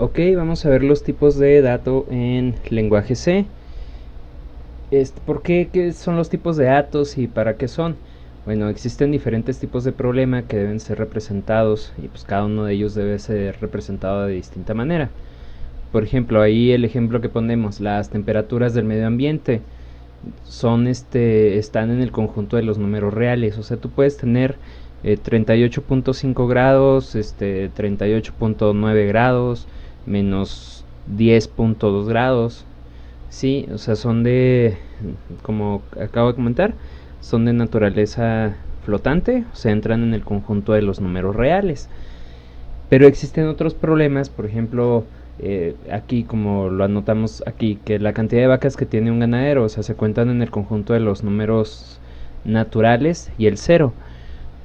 Ok, vamos a ver los tipos de dato en lenguaje C. ¿Por qué? ¿Qué son los tipos de datos y para qué son? Bueno, existen diferentes tipos de problema que deben ser representados y pues cada uno de ellos debe ser representado de distinta manera. Por ejemplo, ahí el ejemplo que ponemos, las temperaturas del medio ambiente son están en el conjunto de los números reales. O sea, tú puedes tener 38.5 grados, 38.9 grados, menos 10.2 grados. Sí, o sea, son como acabo de comentar, son de naturaleza flotante, o sea, entran en el conjunto de los números reales. Pero existen otros problemas, por ejemplo, aquí como lo anotamos aquí, que la cantidad de vacas que tiene un ganadero, o sea, se cuentan en el conjunto de los números naturales y el cero.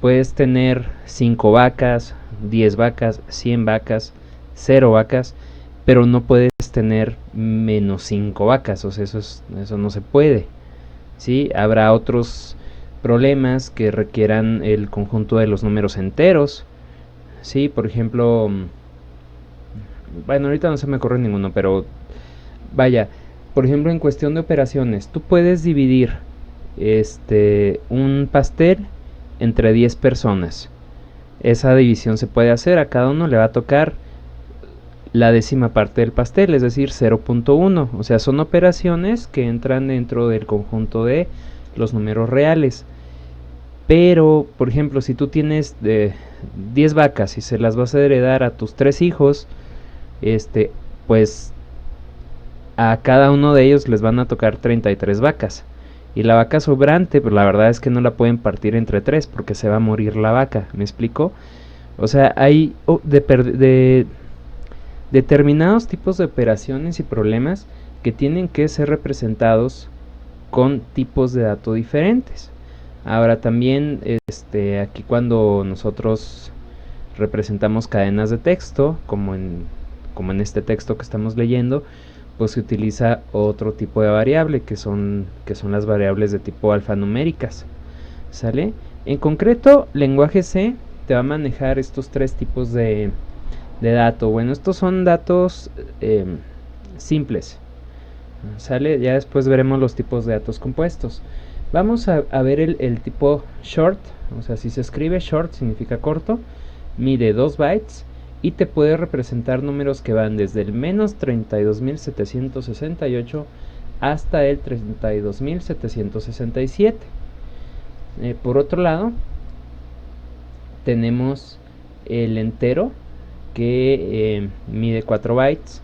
Puedes tener 5 vacas, 10 vacas, 100 vacas, 0 vacas, pero no puedes tener menos 5 vacas, o sea, eso no se puede. ¿Sí? Habrá otros problemas que requieran el conjunto de los números enteros. Sí, por ejemplo, bueno, ahorita no se me ocurre ninguno, pero vaya, por ejemplo, en cuestión de operaciones, tú puedes dividir un pastel entre 10 personas. Esa división se puede hacer, a cada uno le va a tocar la décima parte del pastel, es decir, 0.1. O sea, son operaciones que entran dentro del conjunto de los números reales. Pero, por ejemplo, si tú tienes 10 vacas y se las vas a heredar a tus 3 hijos, pues a cada uno de ellos les van a tocar 33 vacas. Y la vaca sobrante, pues la verdad es que no la pueden partir entre 3 porque se va a morir la vaca, ¿me explico? O sea, hay determinados tipos de operaciones y problemas que tienen que ser representados con tipos de datos diferentes. Ahora también aquí cuando nosotros representamos cadenas de texto, como en este texto que estamos leyendo, pues se utiliza otro tipo de variable que son las variables de tipo alfanuméricas. ¿Sale? En concreto, lenguaje C te va a manejar estos tres tipos de dato. Bueno, estos son datos simples. ¿Sale? Ya después veremos los tipos de datos compuestos. Vamos a ver el tipo short. O sea, si se escribe short significa corto. Mide 2 bytes y te puede representar números que van desde el menos 32.768 hasta el 32.767. Por otro lado, tenemos el entero que mide 4 bytes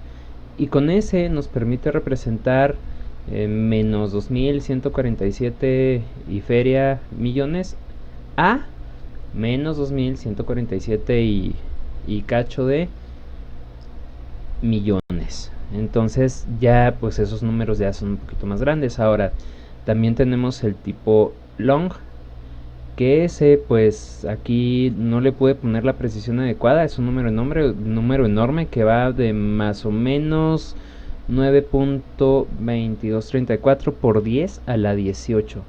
y con ese nos permite representar menos 2147 y feria millones a menos 2147 y cacho de millones. Entonces ya pues esos números ya son un poquito más grandes. Ahora también tenemos el tipo long, que ese pues aquí no le pude poner la precisión adecuada. Es un número enorme que va de más o menos 9.2234 por 10 a la 18.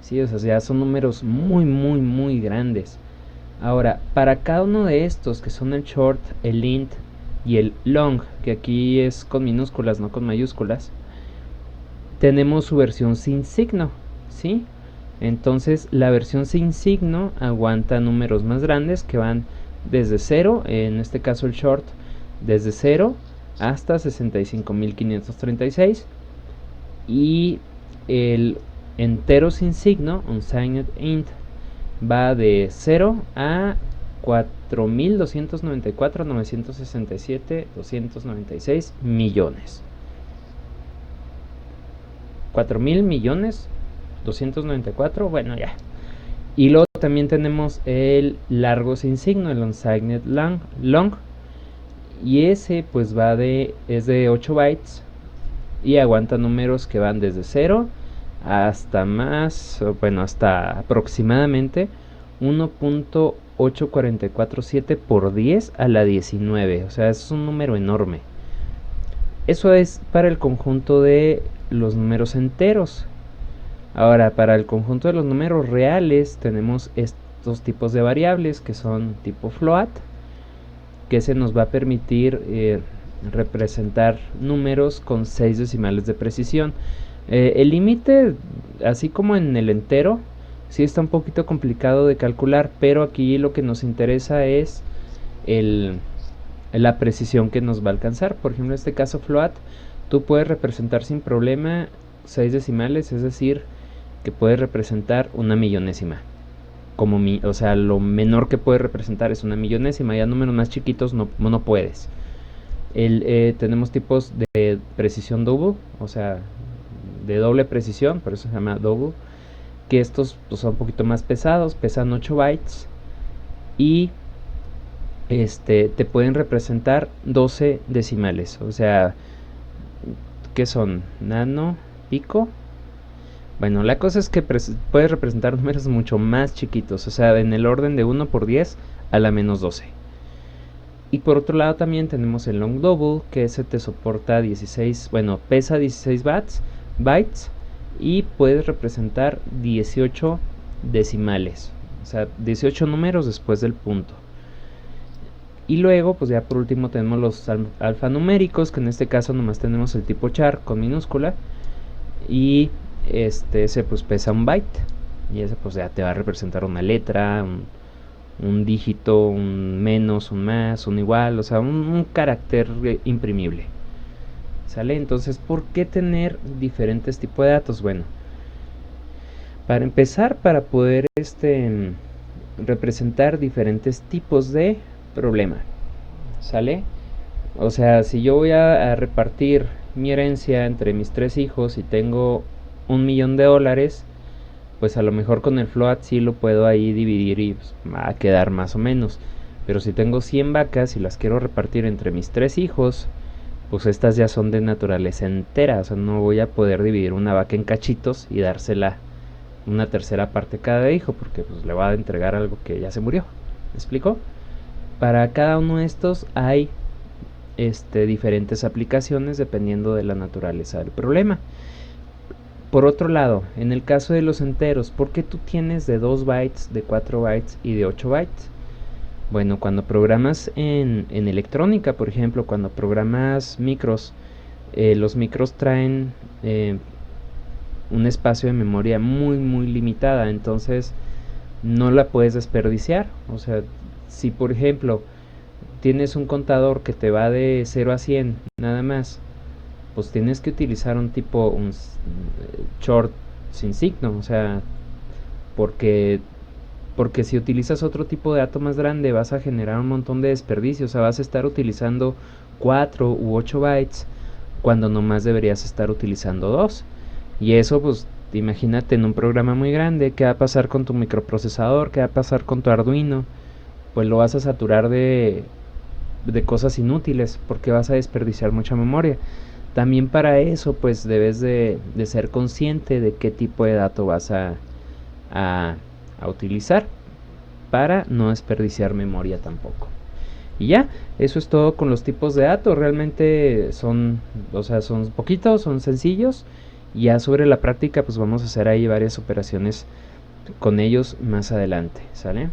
Sí, o sea, ya son números muy grandes. Ahora, para cada uno de estos, que son el short, el int y el long, que aquí es con minúsculas, no con mayúsculas, tenemos su versión sin signo, ¿sí? Entonces, la versión sin signo aguanta números más grandes que van desde 0, en este caso el short, desde 0 hasta 65.536, y el entero sin signo, unsigned int, va de 0 a 4.294.967.296 millones. 4.000 millones 294, bueno, ya. Y luego también tenemos el largo sin signo, el unsigned long, y ese pues es de 8 bytes y aguanta números que van desde 0 hasta hasta aproximadamente 1.8447 por 10 a la 19. O sea, es un número enorme. Eso es para el conjunto de los números enteros. Ahora, para el conjunto de los números reales tenemos estos tipos de variables que son tipo float, que se nos va a permitir representar números con 6 decimales de precisión. El límite, así como en el entero, sí está un poquito complicado de calcular, pero aquí lo que nos interesa es la precisión que nos va a alcanzar. Por ejemplo, en este caso float, tú puedes representar sin problema 6 decimales, es decir, que puedes representar una millonésima. O sea, lo menor que puedes representar es una millonésima, ya números más chiquitos no puedes. Tenemos tipos de precisión double, o sea, de doble precisión, por eso se llama double, que estos pues, son un poquito más pesados, pesan 8 bytes y te pueden representar 12 decimales, o sea, ¿qué son? Nano, pico. Bueno, la cosa es que puedes representar números mucho más chiquitos, o sea, en el orden de 1 por 10 a la menos 12. Y por otro lado también tenemos el long double, que ese te soporta 16, bueno, pesa 16 bytes y puedes representar 18 decimales, o sea, 18 números después del punto. Y luego, pues ya por último tenemos los alfanuméricos, que en este caso nomás tenemos el tipo char con minúscula y ese pues pesa 1 byte y ese pues ya te va a representar una letra, un dígito, un menos, un más, un igual, o sea, un carácter imprimible. ¿Sale? Entonces, ¿por qué tener diferentes tipos de datos? Bueno, para empezar, para poder representar diferentes tipos de problema. ¿Sale? O sea, si yo voy a repartir mi herencia entre mis 3 hijos y tengo $1,000,000, pues a lo mejor con el float sí lo puedo ahí dividir y pues, va a quedar más o menos. Pero si tengo 100 vacas y las quiero repartir entre mis 3 hijos, pues estas ya son de naturaleza entera. O sea, no voy a poder dividir una vaca en cachitos y dársela una tercera parte a cada hijo, porque pues le va a entregar algo que ya se murió. ¿Me explico? Para cada uno de estos hay diferentes aplicaciones dependiendo de la naturaleza del problema. Por otro lado, en el caso de los enteros, ¿por qué tú tienes de 2 bytes, de 4 bytes y de 8 bytes? Bueno, cuando programas en electrónica, por ejemplo, cuando programas micros, los micros traen un espacio de memoria muy limitada, entonces no la puedes desperdiciar. O sea, si por ejemplo tienes un contador que te va de 0 a 100 nada más, pues tienes que utilizar un short sin signo, o sea, porque si utilizas otro tipo de dato más grande vas a generar un montón de desperdicio, o sea, vas a estar utilizando 4 u 8 bytes cuando nomás deberías estar utilizando 2. Y eso, pues, imagínate en un programa muy grande, ¿qué va a pasar con tu microprocesador? ¿Qué va a pasar con tu Arduino? Pues lo vas a saturar de cosas inútiles, porque vas a desperdiciar mucha memoria. También para eso, pues, debes de ser consciente de qué tipo de dato vas a utilizar para no desperdiciar memoria tampoco. Y ya, eso es todo con los tipos de datos. Realmente son poquitos, son sencillos. Y ya sobre la práctica, pues vamos a hacer ahí varias operaciones con ellos más adelante, ¿sale?